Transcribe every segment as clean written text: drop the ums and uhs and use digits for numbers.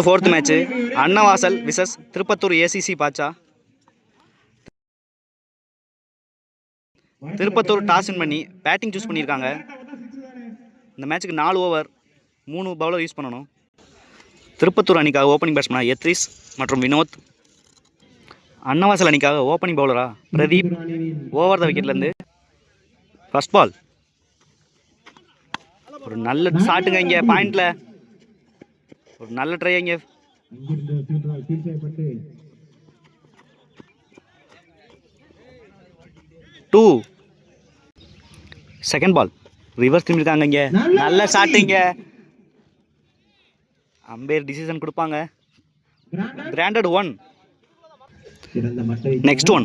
4th match Annavasal விசஸ் Tiruppattur ACC பாச்சா. Tiruppattur toss win பண்ணி பேட்டிங் சூஸ் பண்ணியிருக்காங்க. இந்த மேட்ச்சுக்கு 4 ஓவர் 3 பவுலர் யூஸ் பண்ணணும். திருப்பத்தூர் அணிக்காக ஓப்பனிங் பேட்ஸ்மேனாக எத்ரிஸ் மற்றும் வினோத். அன்னவாசல் அணிக்காக ஓப்பனிங் பவுலரா பிரதீப். ஓவர் த விக்கெட்லேருந்து ஃபர்ஸ்ட் பால். ஒரு நல்ல ஷாட்டுங்க இங்கே பாயிண்ட்ல. ஒரு நல்ல ட்ரை இங்கே. டூ. செகண்ட் பால் ரிவர்ஸ் திரும்பிருக்காங்க இங்கே. நல்ல ஷாட்டுங்க. அம்பையர் டிசிஷன் கொடுப்பாங்க. கிராண்டட் 1. நெக்ஸ்ட் ஒன்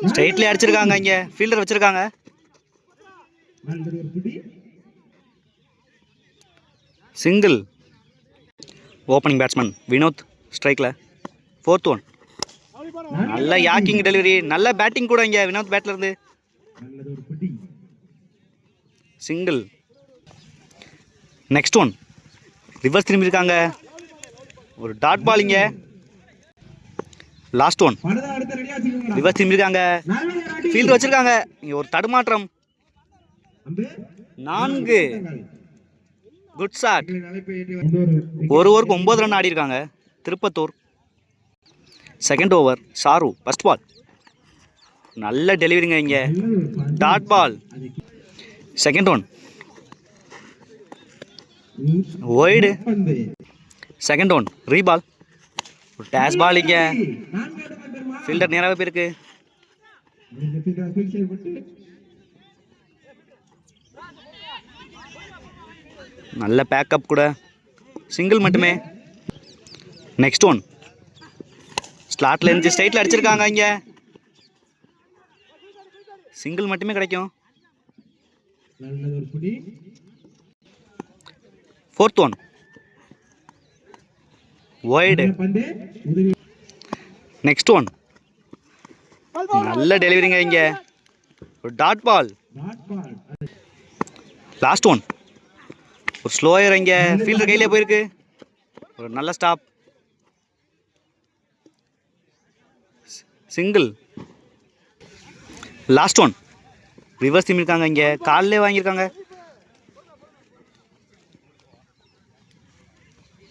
ஸ்ட்ரைட்ல அடிச்சிருக்காங்க இங்க. ஃபீல்டர் வச்சிருக்காங்க. சிங்கிள். ஓப்பனிங் பேட்ஸ்மேன் வினோத் ஸ்ட்ரைக்ல. 4th one. நல்ல யாக்கிங் டெலிவரி. நல்ல பேட்டிங் கூட இங்க வினோத் பேட்ல இருந்து. சிங்கிள். நெக்ஸ்ட் ஒன் ரிவர்ஸ் திரும்பி இருக்காங்க. ஒரு டாட் பால் இங்க. லாஸ்ட் ஒன் ரிவர்ஸ் திரும்பி இருக்காங்க. ஃபீல்டர் வச்சிருக்காங்க இங்க. ஒரு தடுமாற்றம். 4. Good shot. ஒரு ஓவருக்கு 9 ரன் ஆடி இருக்காங்க Tiruppattur. Second over Sharu. First ball. நல்ல டெலிவரிங்க இங்க. Dot ball. Second one wide. Second one reball. ஒரு டேஷ் பால் இங்க. ஃபீல்டர் நேராகவே போயிருக்கு. நல்ல பேக்கப் கூட. சிங்கிள் மட்டுமே. நெக்ஸ்ட் ஒன் ஸ்லாட்ல இருந்து ஸ்ட்ரைட்ல அடிச்சிருக்காங்க இங்க. சிங்கிள் மட்டுமே கிடைக்கும். 4th one wide. Next one நல்ல டெலிவரிங்க இங்க. ஒரு டாட் பால். லாஸ்ட் ஒன் ஒரு ஸ்லோயர் இங்க. ஃபீல்டர் கையிலே போயிருக்கு. ஒரு நல்ல stop. Single. Last one reverse திரும்பிருக்காங்க இங்க. காலிலே வாங்கியிருக்காங்க.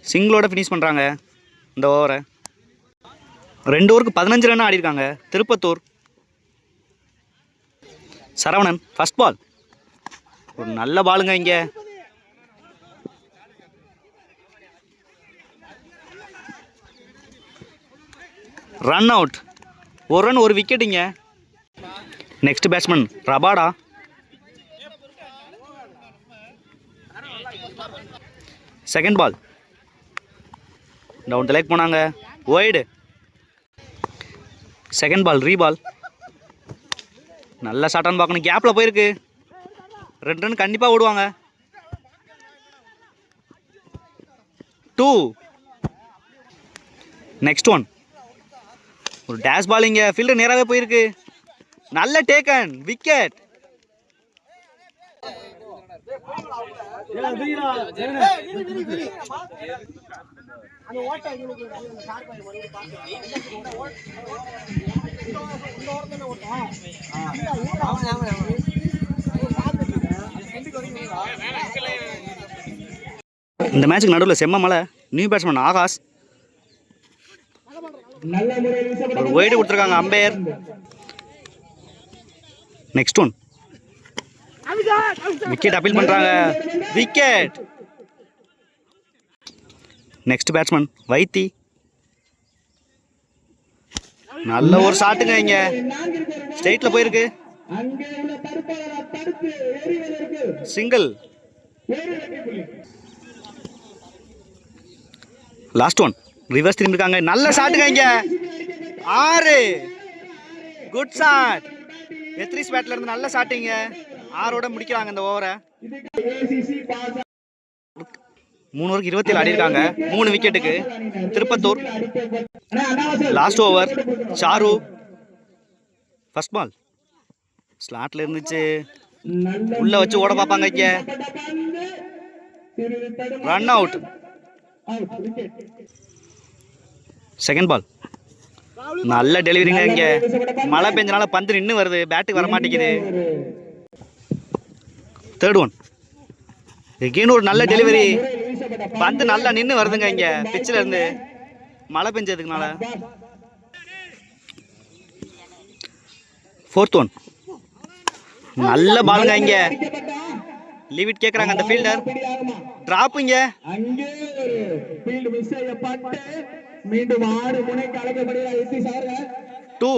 சிங்கிளோட ஃபினிஷ் பண்ணுறாங்க இந்த ஓவரை. 2 ஓவருக்கு 15 ரன் ஆடி இருக்காங்க திருப்பத்தூர். Saravanan first ball. ஒரு நல்ல பாலுங்க இங்கே. Run out. 1 ரன் 1 விக்கெட்டுங்க. Next batsman Rabada. Second ball down the leg போனாங்க. வைடு. Second ball reball. நல்ல ஷாட்டான்னு பார்க்கணும். கேப்பில் போயிருக்கு. 2 ரன் கண்டிப்பாக ஓடுவாங்க. 2. நெக்ஸ்ட் ஒன் ஒரு டேஷ் பால் இங்கே. ஃபீல்டர் நேராகவே போயிருக்கு. நல்ல டேக்கன் விக்கெட். இந்த மேட்சுக்கு நடுவில் செம்ம மலை. New batsman Akash. ஒரு வைடு கொடுத்துருக்காங்க umpire. Next one wicket appeal பண்றாங்க. விக்கெட். நெக்ஸ்ட் பேட்ஸ்மேன் வைத்தி. நல்ல ஒரு ஷாட்டுங்க இங்க. ஸ்ட்ரைட்ல போயிருக்கு. சிங்கிள். லாஸ்ட் ஒன் ரிவர்ஸ் திரும்பி இருக்காங்க. நல்ல ஷாட்டுங்க இங்க. 6. Good shot. எத்ரிஸ் பேட்ல இருந்து நல்ல ஷாட்டிங்க. 6ஓட முடிக்கிறாங்க இந்த ஓவரை. 3 ஓவருக்கு 27 ஆடி இருக்காங்க. 3 விக்கெட்டுக்கு Tirupattur. Last over Sharu. First ball ஸ்லாட்ல இருந்துச்சு. உள்ள வச்சு ஓட பார்ப்பாங்க இங்க. Run out. செகண்ட் பால் நல்ல டெலிவரிங்க. இங்கே மழை பெஞ்சனால பந்து நின்று வருது, பேட்டுக்கு வர மாட்டேங்குது. தேர்ட் ஒன் எகெயின் ஒரு நல்ல டெலிவரி, பந்து நல்லா நின்று வருதுங்க. இங்கே பிச்சில் இருந்து மழை பெஞ்சதுக்குனால. ஃபோர்த் ஒன் நல்ல பாலுங்க. இங்கே லீவிட் கேட்குறாங்க அந்த ஃபீல்டர். டிராப்புங்க. மீண்டும் 6 முனைக்கு அழைக்கப்படுகிறார் எத்திஸ் அவர்கள். 2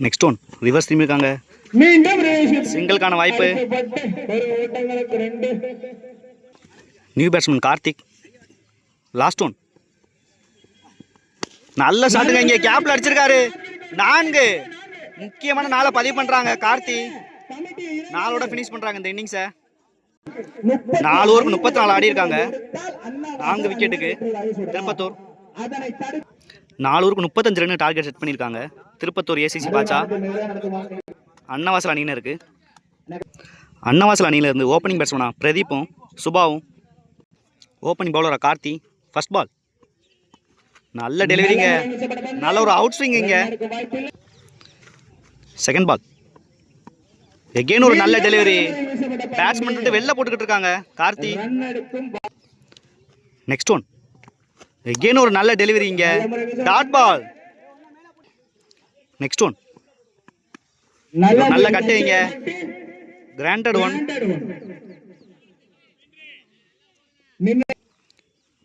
நெக்ஸ்ட் ஒன் ரிவர்ஸ் திரும்பி இருக்காங்க. மீண்டும் சிங்கிள்கான வாய்ப்பு. New batsman Karthik. Last one நல்ல ஷாட்டுங்க. இங்கே கேப்ல அடிச்சிருக்காரு. 4 முக்கியமான 4 பதிவு பண்றாங்க கார்த்தி. 4ஓட ஃபினிஷ் பண்றாங்க இந்த இன்னிங்ஸை. 4 ஓவருக்கு 34 ஆடி இருக்காங்க. 4 விக்கெட்டுக்கு திருப்பத்தூர். 4 ஓவருக்கு 35 ரன் டார்கெட் செட் பண்ணியிருக்காங்க. திருப்பத்தூர் ஏசிசி பாட்சா அன்னவாசல் அணியினருக்கு. அன்னவாசல் அணியில இருந்து ஓப்பனிங் பேட்ஸ்மேனா பிரதீப்பும் சுபாவும், ஓப்பனிங் பவுலரா கார்த்தி. ஃபர்ஸ்ட் பால் நல்ல டெலிவரிங்க, நல்ல ஒரு அவுட் ஸ்விங். இங்க செகண்ட் பால் எகெயின் ஒரு நல்ல டெலிவரி, பேட்ஸ்மேன் வெளில போட்டுக்கிட்டு இருக்காங்க கார்த்தி. நெக்ஸ்ட் ஒன் எகெயின் ஒரு நல்ல டெலிவரி, இங்க டாட் பால். நெக்ஸ்ட் ஒன் நல்ல கட்டு, இங்க கிராண்டட் ஒன்.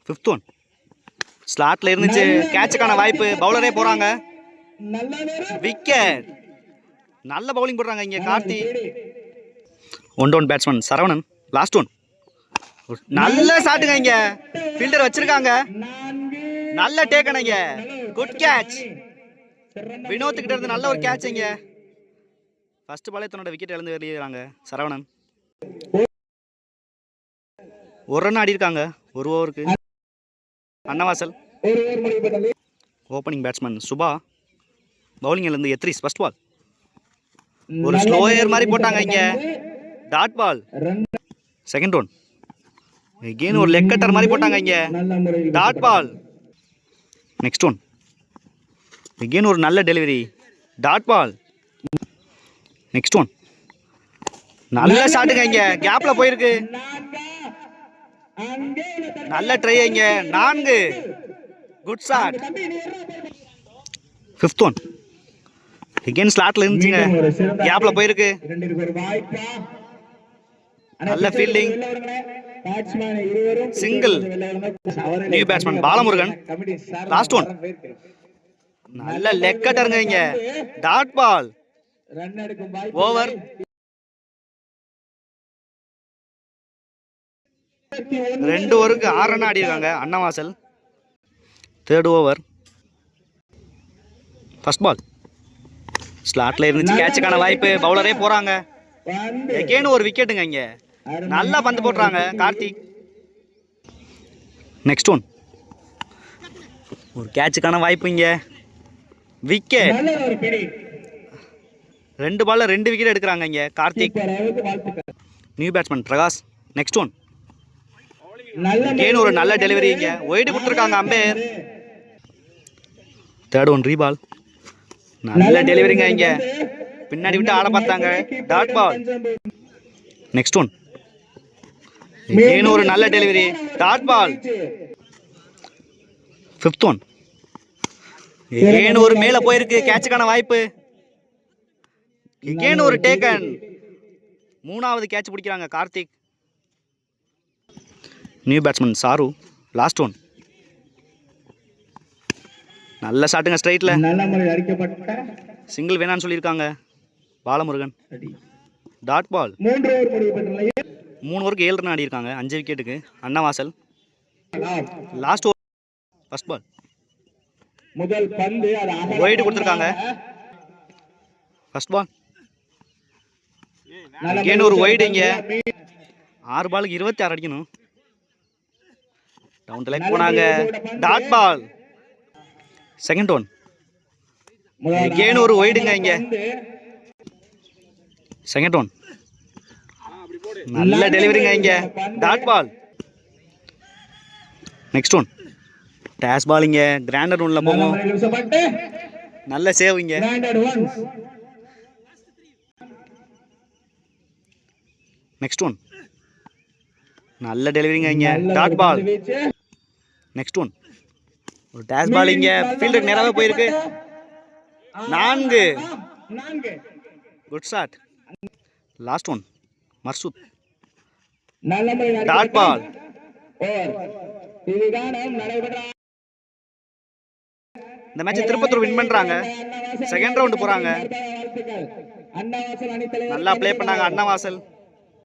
ஃபிஃப்த் ஒன் ஸ்லாட்ல இருந்துச்சு, கேட்சுக்கான வாய்ப்பு, பவுலரே போறாங்க. விக்கெட். நல்ல பவுலிங் போடுறாங்க இங்க Karthi. One down batsman Saravanan. Last one நல்ல ஷாட்டுங்க. இங்க ஃபீல்டர் வச்சிருக்காங்க. நல்ல டேக்கனுங்க, குட் கேட்ச். வினோத் கிட்ட இருந்து நல்ல ஒரு கேட்ச். இங்க ஃபர்ஸ்ட் பாலே தன்னோட விக்கெட் இழந்து வெளியேறாங்க சரவணன். ஒரு ரன் ஆடி இருக்காங்க ஒரு ஓவருக்கு. அன்னவாசல். Opening batsman Suba. பவுலிங்ல இருந்து எத்ரிஸ். ஃபர்ஸ்ட் பால் ஒரு ஸ்லோயர் மாதிரி போட்டாங்க, இங்க dot ball. Second one again ஒரு லெக் கட்டர் மாதிரி போட்டாங்க, இங்க dot ball. Next one again ஒரு நல்ல delivery, dot ball. Next one நல்ல ஷாட்டுங்க, இங்க கேப்ல போயிருக்கு. நல்ல ட்ரை, இங்க 4 good shot. Fifth one again ஸ்லாட்ல இருந்துச்சுங்க, கேப்ல போயிருக்கு. நல்ல fielding, single. New batsman Balamurugan. Last one நல்ல லெக் கட்டருங்க, இங்க டாட் பால். ஓவர். 2 ஓவருக்கு 6 ரன் ஆடி இருக்காங்க Annavasal. Third over first ball ஸ்லாட்ல இருந்துச்சு, கேட்சுக்கான வாய்ப்பு, பவுலரே போறாங்க. எகெயின் ஒரு விக்கெட்டுங்க. இங்க நல்லா பந்து போடுறாங்க கார்த்திக். நெக்ஸ்ட் ஒன் ஒரு கேட்சுக்கான வாய்ப்பு, இங்க விக்கெட். 2 பால்ல 2 விக்கெட் எடுக்கிறாங்க இங்க Karthik. New batsman Prakash. Next one again ஒரு நல்ல டெலிவரி, இங்க ஒயிட் கொடுத்துருக்காங்க அம்பேர். Third one ரீபால். நல்ல டெலிவரிங்க, இங்க பின்னாடி விட்டு ஆட பார்த்தாங்க, dot ball. Next one again ஒரு நல்ல delivery, dot ball. Fifth one again ஒரு மேல போயிருக்கு, கேட்சுக்கான வாய்ப்பு. எகெயின் ஒரு டேக்கன், 3வது கேட்ச் பிடிக்கிறாங்க Karthik. New batsman Charu. Last one நல்ல ஷாட்டுங்க, ஸ்ட்ரைட்ல சிங்கிள் வேணான்னு சொல்லியிருக்காங்க பாலமுருகன். Dot ball. 3 ஓவருக்கு 7 ரன் ஆடி இருக்காங்க 5 விக்கெட்டுக்கு Annavasal. Last over first ball wide கொடுத்துருக்காங்க. ஃபர்ஸ்ட் பால் அகைன் ஒரு ஒயிட், இங்க 6 பாலுக்கு 26 அடிக்கணும். டவுன் தி லெக் போனாங்க, dot ball. Second one again ஒரு ஒயிடுங்க, இங்க செகண்ட் ஒன் நல்ல டெலிவரிங்க இங்கே. Dot ball. Next one dash ball இங்கே. கிராண்டட் ஒன்ல போகும். நல்ல சேவ் இங்கே. நெக்ஸ்ட் ஒன் நல்ல டெலிவரிங்க இங்கே. Dot ball. நெக்ஸ்ட் ஒன் ஒரு டேஷ் பால் இங்கே. ஃபீல்டருக்கு நேராகவே போயிருக்கு. 4. Good shot. லாஸ்ட் ஒன் மர்சூத். Dot ball. இந்த மேட்ச் திருப்பத்தூர் வின் பண்றாங்க. செகண்ட் ரவுண்ட் போறாங்க. நல்லா ப்ளே பண்ணாங்க அன்னவாசல்.